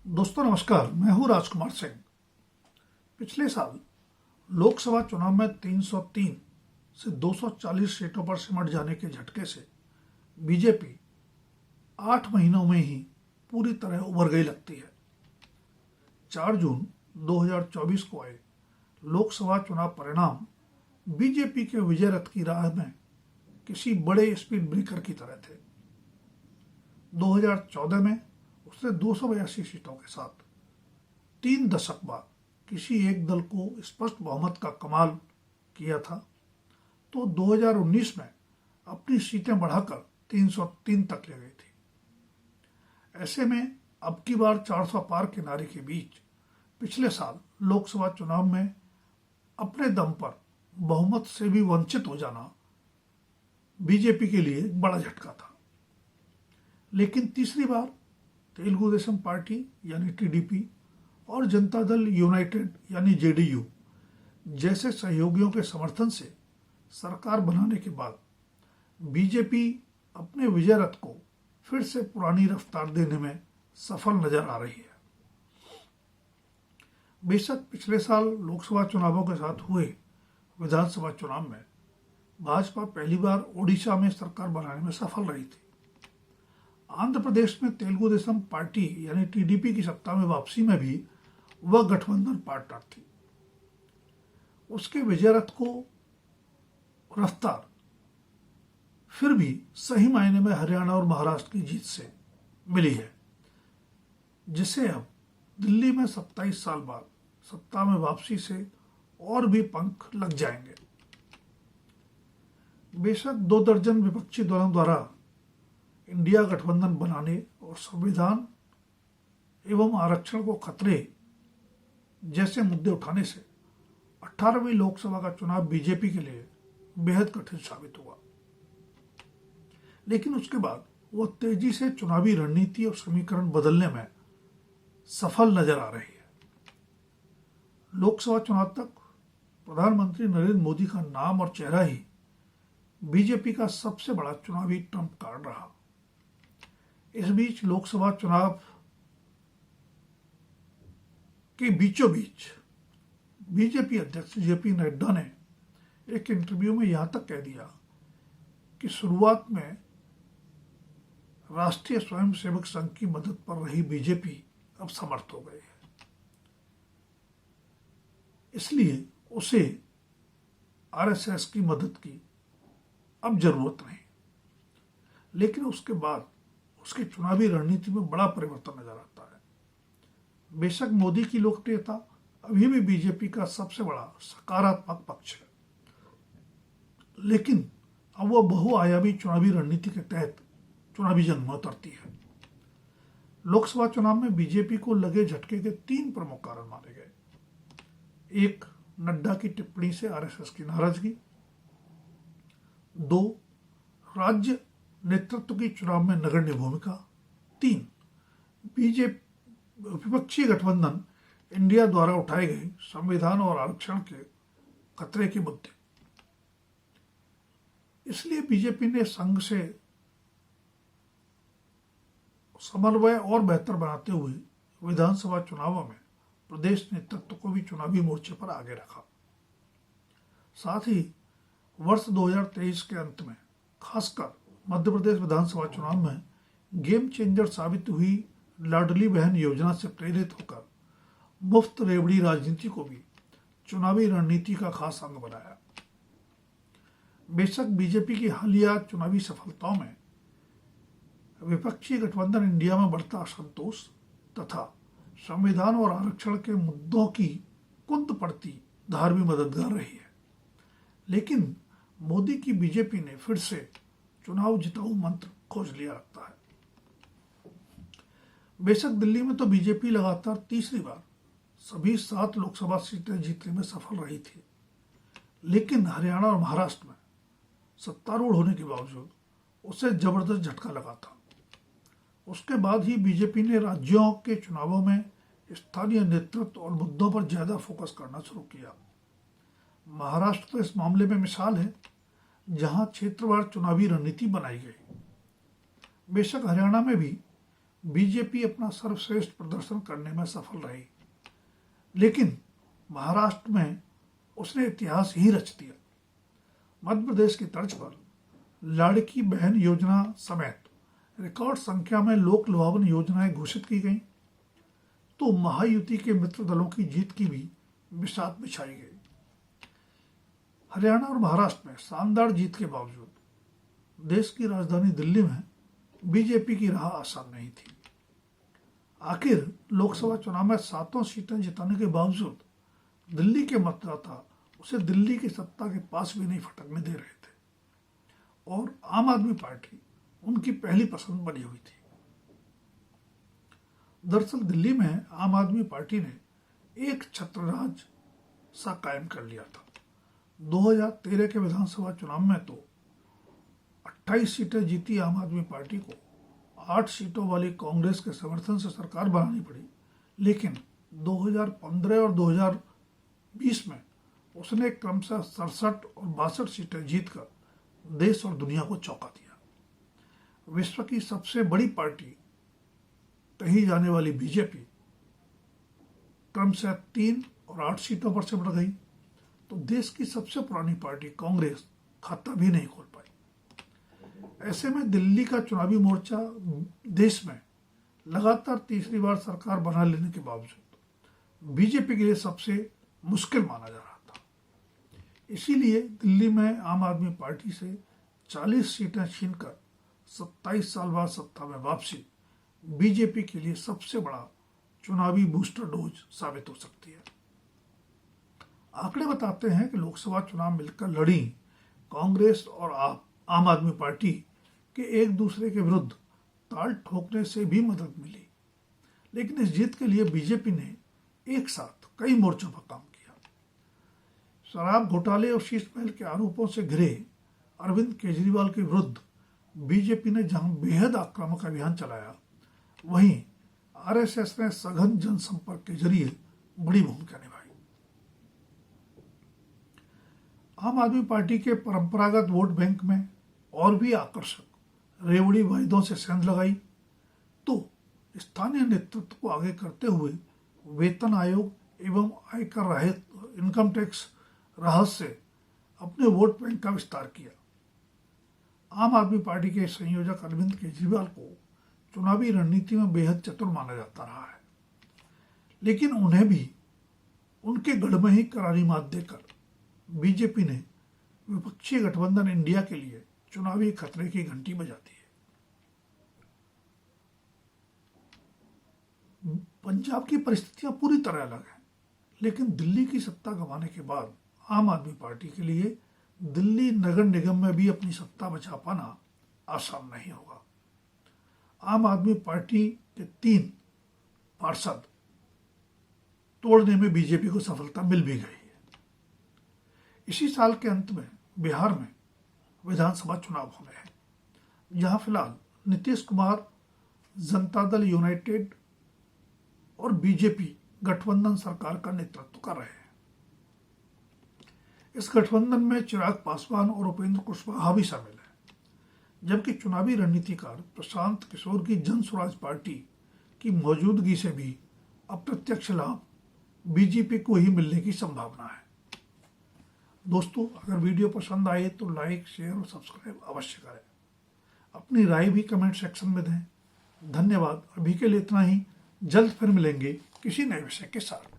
दोस्तों नमस्कार, मैं हूं राजकुमार सिंह। पिछले साल लोकसभा चुनाव में 303 से 240 सीटों पर सिमट जाने के झटके से बीजेपी 8 महीनों में ही पूरी तरह उभर गई लगती है। 4 जून 2024 को आए लोकसभा चुनाव परिणाम बीजेपी के विजय रथ की राह में किसी बड़े स्पीड ब्रेकर की तरह थे। 2014 में उसने 282 सीटों के साथ 3 दशक बाद किसी एक दल को स्पष्ट बहुमत का कमाल किया था, तो 2019 में अपनी सीटें बढ़ाकर 303 तक ले गई थी। ऐसे में अब की बार 400 पार के नारे के बीच पिछले साल लोकसभा चुनाव में अपने दम पर बहुमत से भी वंचित हो जाना बीजेपी के लिए एक बड़ा झटका था। लेकिन तीसरी बार तेलुगु देशम पार्टी यानी टीडीपी और जनता दल यूनाइटेड यानी जेडीयू जैसे सहयोगियों के समर्थन से सरकार बनाने के बाद बीजेपी अपने विजय रथ को फिर से पुरानी रफ्तार देने में सफल नजर आ रही है। बेशक पिछले साल लोकसभा चुनावों के साथ हुए विधानसभा चुनाव में भाजपा पहली बार ओडिशा में सरकार बनाने में सफल रही थी। आंध्र प्रदेश में तेलुगु देशम पार्टी यानी टीडीपी की सत्ता में वापसी में भी वह गठबंधन पार्टनर थी। उसके विजय रथ को रफ्तार फिर भी सही मायने में हरियाणा और महाराष्ट्र की जीत से मिली है, जिसे अब दिल्ली में 27 साल बाद सत्ता में वापसी से और भी पंख लग जाएंगे। बेशक 2 दर्जन विपक्षी दलों द्वारा इंडिया गठबंधन बनाने और संविधान एवं आरक्षण को खतरे जैसे मुद्दे उठाने से 18वीं लोकसभा का चुनाव बीजेपी के लिए बेहद कठिन साबित हुआ। लेकिन उसके बाद वह तेजी से चुनावी रणनीति और समीकरण बदलने में सफल नजर आ रही है। लोकसभा चुनाव तक प्रधानमंत्री नरेंद्र मोदी का नाम और चेहरा ही बीजेपी का सबसे बड़ा चुनावी ट्रम्प कार्ड रहा। इस बीच लोकसभा चुनाव के बीचों बीच बीजेपी अध्यक्ष जेपी नड्डा ने एक इंटरव्यू में यहां तक कह दिया कि शुरुआत में राष्ट्रीय स्वयंसेवक संघ की मदद पर रही बीजेपी अब समर्थ हो गई है, इसलिए उसे आरएसएस की मदद की अब जरूरत नहीं। लेकिन उसके बाद उसकी चुनावी रणनीति में बड़ा परिवर्तन नजर आता है। बेशक मोदी की लोकप्रियता अभी भी बीजेपी का सबसे बड़ा सकारात्मक पक्ष है, लेकिन अब वह बहुआयामी चुनावी रणनीति के तहत चुनावी जंग में उतरती है। लोकसभा चुनाव में बीजेपी को लगे झटके के 3 प्रमुख कारण माने गए। 1, नड्डा की टिप्पणी से आरएसएस की नाराजगी। 2, राज्य नेतृत्व की चुनाव में नगण्य भूमिका। 3, बीजेपी विपक्षी गठबंधन इंडिया द्वारा उठाए गए संविधान और आरक्षण के खतरे के मुद्दे। इसलिए बीजेपी ने संघ से समन्वय और बेहतर बनाते हुए विधानसभा चुनावों में प्रदेश नेतृत्व को भी चुनावी मोर्चे पर आगे रखा। साथ ही वर्ष 2023 के अंत में खासकर मध्य प्रदेश विधानसभा चुनाव में गेम चेंजर साबित हुई लाडली बहन योजना से प्रेरित होकर मुफ्त रेवड़ी राजनीति को भी चुनावी रणनीति का खास अंग बनाया। बेशक बीजेपी की हालिया चुनावी सफलताओं में विपक्षी गठबंधन इंडिया में बढ़ता असंतोष तथा संविधान और आरक्षण के मुद्दों की कुंद पड़ती धार भी मददगार रही है। लेकिन मोदी की बीजेपी ने फिर से चुनाव जिताऊ मंत्र खोज लिया लगता है। बेशक दिल्ली में तो बीजेपी लगातार तीसरी बार सभी 7 लोकसभा सीटें जीतने में सफल रही थी, लेकिन हरियाणा और महाराष्ट्र में सत्तारूढ़ होने के बावजूद उसे जबरदस्त झटका लगा था। उसके बाद ही बीजेपी ने राज्यों के चुनावों में स्थानीय नेतृत्व और मुद्दों पर ज्यादा फोकस करना शुरू किया। महाराष्ट्र तो इस मामले में मिसाल है, जहां क्षेत्रवार चुनावी रणनीति बनाई गई। बेशक हरियाणा में भी बीजेपी अपना सर्वश्रेष्ठ प्रदर्शन करने में सफल रही, लेकिन महाराष्ट्र में उसने इतिहास ही रच दिया। मध्य प्रदेश की तर्ज पर लाड़की बहन योजना समेत रिकॉर्ड संख्या में लोक लुभावन योजनाएं घोषित की गईं, तो महायुति के मित्र दलों की जीत की भी बिसात बिछाई गई। हरियाणा और महाराष्ट्र में शानदार जीत के बावजूद देश की राजधानी दिल्ली में बीजेपी की राह आसान नहीं थी। आखिर लोकसभा चुनाव में 7 सीटें जिताने के बावजूद दिल्ली के मतदाता उसे दिल्ली की सत्ता के पास भी नहीं फटकने दे रहे थे और आम आदमी पार्टी उनकी पहली पसंद बनी हुई थी। दरअसल दिल्ली में आम आदमी पार्टी ने एक छत्रराज सा कायम कर लिया था। 2013 के विधानसभा चुनाव में तो 28 सीटें जीती आम आदमी पार्टी को, 8 सीटों वाली कांग्रेस के समर्थन से सरकार बनानी पड़ी, लेकिन 2015 और 2020 में उसने क्रमशः 67 और 62 सीटें जीतकर देश और दुनिया को चौंका दिया। विश्व की सबसे बड़ी पार्टी कही जाने वाली बीजेपी क्रमशः 3 और 8 सीटों पर सिमट गई, तो देश की सबसे पुरानी पार्टी कांग्रेस खाता भी नहीं खोल पाई। ऐसे में दिल्ली का चुनावी मोर्चा देश में लगातार तीसरी बार सरकार बना लेने के बावजूद बीजेपी के लिए सबसे मुश्किल माना जा रहा था। इसीलिए दिल्ली में आम आदमी पार्टी से 40 सीटें छीनकर 27 साल बाद सत्ता में वापसी बीजेपी के लिए सबसे बड़ा चुनावी बूस्टर डोज साबित हो सकती है। आंकड़े बताते हैं कि लोकसभा चुनाव मिलकर लड़ी कांग्रेस और आम आदमी पार्टी के एक दूसरे के विरुद्ध ताल ठोकने से भी मदद मिली, लेकिन इस जीत के लिए बीजेपी ने एक साथ कई मोर्चों पर काम किया। शराब घोटाले और शीश महल के आरोपों से घिरे अरविंद केजरीवाल के विरुद्ध बीजेपी ने जहां बेहद आक्रामक अभियान चलाया, वहीं आरएसएस ने सघन जनसंपर्क के जरिए बड़ी भूमिका निभाई। आम आदमी पार्टी के परंपरागत वोट बैंक में और भी आकर्षक रेवड़ी वायदों से सेंध लगाई, तो स्थानीय नेतृत्व को आगे करते हुए वेतन आयोग एवं आयकर रहित इनकम टैक्स राहत से अपने वोट बैंक का विस्तार किया। आम आदमी पार्टी के संयोजक अरविंद केजरीवाल को चुनावी रणनीति में बेहद चतुर माना जाता रहा है, लेकिन उन्हें भी उनके गढ़ में ही करारी मात देकर बीजेपी ने विपक्षी गठबंधन इंडिया के लिए चुनावी खतरे की घंटी बजा दी है। पंजाब की परिस्थितियां पूरी तरह अलग हैं, लेकिन दिल्ली की सत्ता गंवाने के बाद आम आदमी पार्टी के लिए दिल्ली नगर निगम में भी अपनी सत्ता बचा पाना आसान नहीं होगा। आम आदमी पार्टी के 3 पार्षद तोड़ने में बीजेपी को सफलता मिल भी गई है। इसी साल के अंत में बिहार में विधानसभा चुनाव होने हैं, जहां फिलहाल नीतीश कुमार जनता दल यूनाइटेड और बीजेपी गठबंधन सरकार का नेतृत्व कर रहे हैं। इस गठबंधन में चिराग पासवान और उपेंद्र कुशवाहा भी शामिल है, जबकि चुनावी रणनीतिकार प्रशांत किशोर की जन स्वराज पार्टी की मौजूदगी से भी अप्रत्यक्ष लाभ बीजेपी को ही मिलने की संभावना है। दोस्तों, अगर वीडियो पसंद आए तो लाइक, शेयर और सब्सक्राइब अवश्य करें। अपनी राय भी कमेंट सेक्शन में दें। धन्यवाद। अभी के लिए इतना ही। जल्द फिर मिलेंगे किसी नए विषय के साथ।